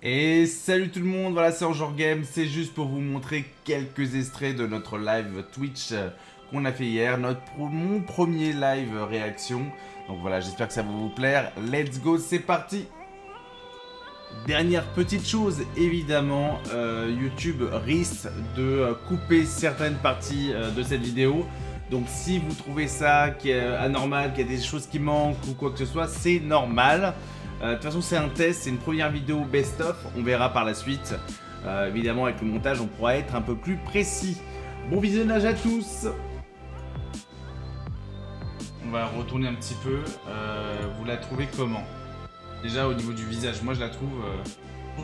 Et salut tout le monde, voilà c'est Enjeu Game, c'est juste pour vous montrer quelques extraits de notre live Twitch qu'on a fait hier, mon premier live réaction. Donc voilà, j'espère que ça va vous plaire, let's go, c'est parti. Dernière petite chose, évidemment, YouTube risque de couper certaines parties de cette vidéo. Donc si vous trouvez ça qui est anormal, qu'il y a des choses qui manquent ou quoi que ce soit, c'est normal. De toute façon c'est un test, c'est une première vidéo best-of, on verra par la suite. Évidemment avec le montage on pourra être un peu plus précis. Bon visionnage à tous. On va retourner un petit peu. Vous la trouvez comment? Déjà au niveau du visage, moi je trouve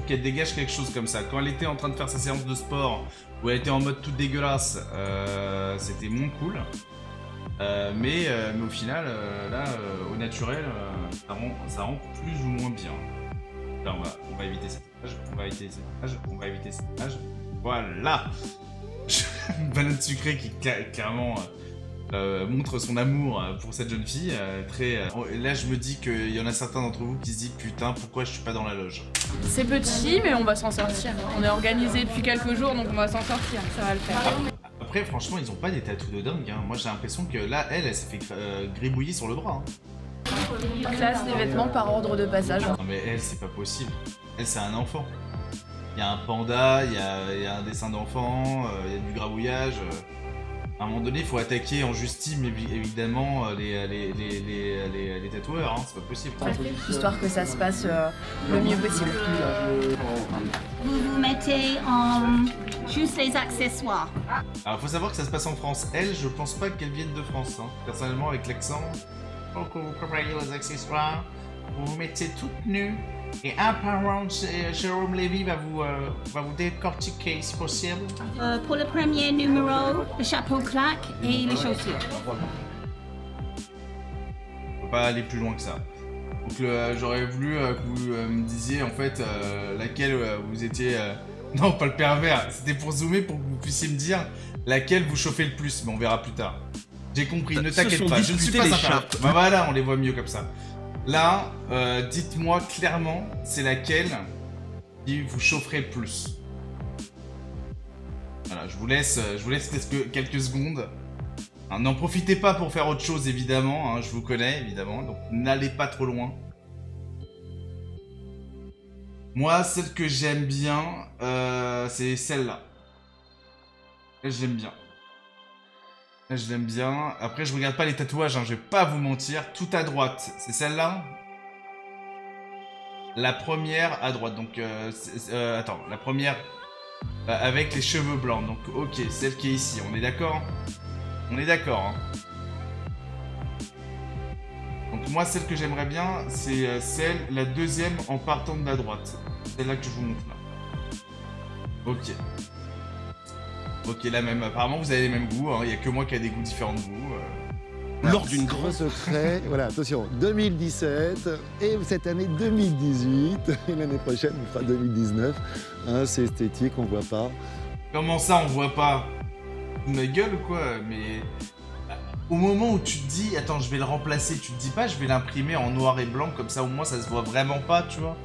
qu'elle dégage quelque chose comme ça. Quand elle était en train de faire sa séance de sport, où elle était en mode toute dégueulasse, c'était moins cool. Mais au final, là, au naturel, ça rend plus ou moins bien. Là, on va éviter cette image, on va éviter cette image, on va éviter cette image. Voilà. Banane sucrée qui clairement montre son amour pour cette jeune fille. Là, je me dis qu'il y en a certains d'entre vous qui se disent putain, pourquoi je suis pas dans la loge. C'est petit, mais on va s'en sortir. On est organisé depuis quelques jours, donc on va s'en sortir. Ça va le faire. Après, franchement, ils ont pas des tatous de dingue. Hein. Moi, j'ai l'impression que là, elle s'est fait gribouiller sur le bras. Hein. Classe les vêtements par ordre de passage. Non, mais elle, c'est pas possible. Elle, c'est un enfant. Il y a un panda, il y a un dessin d'enfant, il y a du grabouillage. À un moment donné, il faut attaquer en justice, évidemment, les tatoueurs. Hein. C'est pas possible. Histoire que ça se passe le mieux possible. Vous mettez en juste les accessoires. Alors, faut savoir que ça se passe en France. Elle, je pense pas qu'elle vienne de France. Hein. Personnellement, avec l'accent, faut que vous préparez les accessoires. Vous vous mettez toute nue. Et un par un, Jérôme Lévy va vous décortiquer si possible. Pour le premier numéro, le chapeau claque et les chaussures. On peut pas aller plus loin que ça. Donc j'aurais voulu que vous me disiez en fait laquelle vous étiez... Non, pas le pervers, c'était pour zoomer pour que vous puissiez me dire laquelle vous chauffez le plus, mais on verra plus tard. J'ai compris, ne t'inquiète pas, je ne suis pas un pervers. Bah voilà, on les voit mieux comme ça. Là, dites-moi clairement, c'est laquelle qui vous chaufferait le plus. Voilà, je vous laisse quelques secondes. Hein, n'en profitez pas pour faire autre chose, évidemment. Hein, je vous connais, évidemment. Donc, n'allez pas trop loin. Moi, celle que j'aime bien, c'est celle-là. J'aime bien. Je l'aime bien. Après, je regarde pas les tatouages, hein, je vais pas vous mentir. Tout à droite, c'est celle-là. La première à droite. Donc, attends, la première avec les cheveux blancs. Donc, ok, celle qui est ici. On est d'accord? On est d'accord. Hein. Donc, moi, celle que j'aimerais bien, c'est la deuxième en partant de la droite. Celle-là que je vous montre là. Ok. Ok, la même. Apparemment, vous avez les mêmes goûts. Il n'y a que moi qui a des goûts différents de vous. Lors d'une grande secret, voilà, attention, 2017 et cette année 2018 et l'année prochaine on fera 2019. Hein, c'est esthétique, on voit pas. Comment ça, on voit pas? Ma gueule ou quoi? Mais au moment où tu te dis, attends, je vais le remplacer, tu te dis pas, je vais l'imprimer en noir et blanc comme ça, au moins ça se voit vraiment pas, tu vois.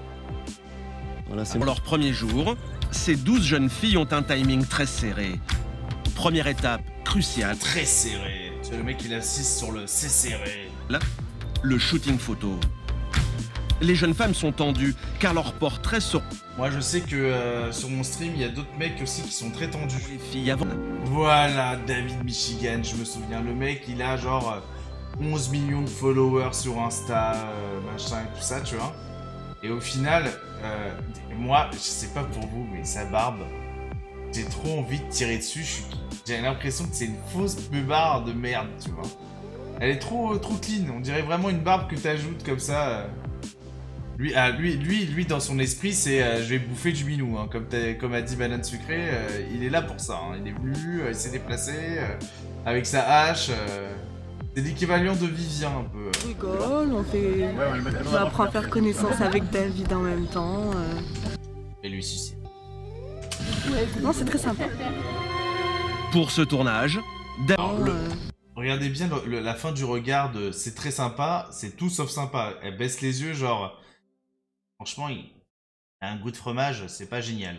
Voilà, Pour leur premier jour, ces 12 jeunes filles ont un timing très serré. Première étape cruciale. Très serré. Tu vois, le mec il insiste sur le c'est serré. Là, le shooting photo. Les jeunes femmes sont tendues car leurs portraits sont... Moi je sais que sur mon stream il y a d'autres mecs aussi qui sont très tendus. Les filles avant. Voilà, David Michigan, je me souviens. Le mec il a genre 11 millions de followers sur Insta, machin et tout ça, tu vois. Et au final, moi, je sais pas pour vous, mais sa barbe, j'ai trop envie de tirer dessus. J'ai l'impression que c'est une fausse beubare de merde, tu vois. Elle est trop clean. On dirait vraiment une barbe que t'ajoutes comme ça. Lui, dans son esprit, c'est je vais bouffer du minou. Hein. Comme a dit Banane Sucrée, il est là pour ça. Hein. Il est venu, il s'est déplacé avec sa hache. C'est l'équivalent de Vivien un peu. On rigole, on apprend à faire connaissance avec David en même temps. Et lui sucer. Non, c'est très sympa. Pour ce tournage, Regardez bien la fin du regard de c'est très sympa, c'est tout sauf sympa. Elle baisse les yeux, genre. Franchement, Un goût de fromage, c'est pas génial.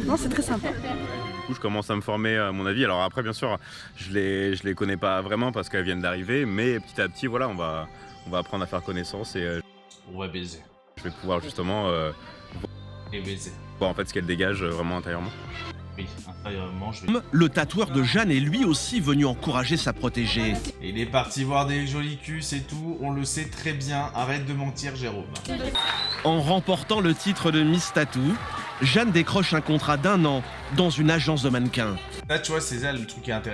Non, c'est très sympa. Du coup, je commence à me former à mon avis. Alors après, bien sûr, je les connais pas vraiment parce qu'elles viennent d'arriver, mais petit à petit, voilà, on va apprendre à faire connaissance et On va baiser. je vais pouvoir justement Et baiser. voir en fait ce qu'elle dégage vraiment intérieurement. Oui, intérieurement, je vais... Le tatoueur de Jeanne est lui aussi venu encourager sa protégée. Et il est parti voir des jolis culs, c'est tout. On le sait très bien. Arrête de mentir, Jérôme. En remportant le titre de Miss Tattoo, Jeanne décroche un contrat d'1 an dans une agence de mannequins. Là, tu vois, c'est ça le truc qui est intéressant.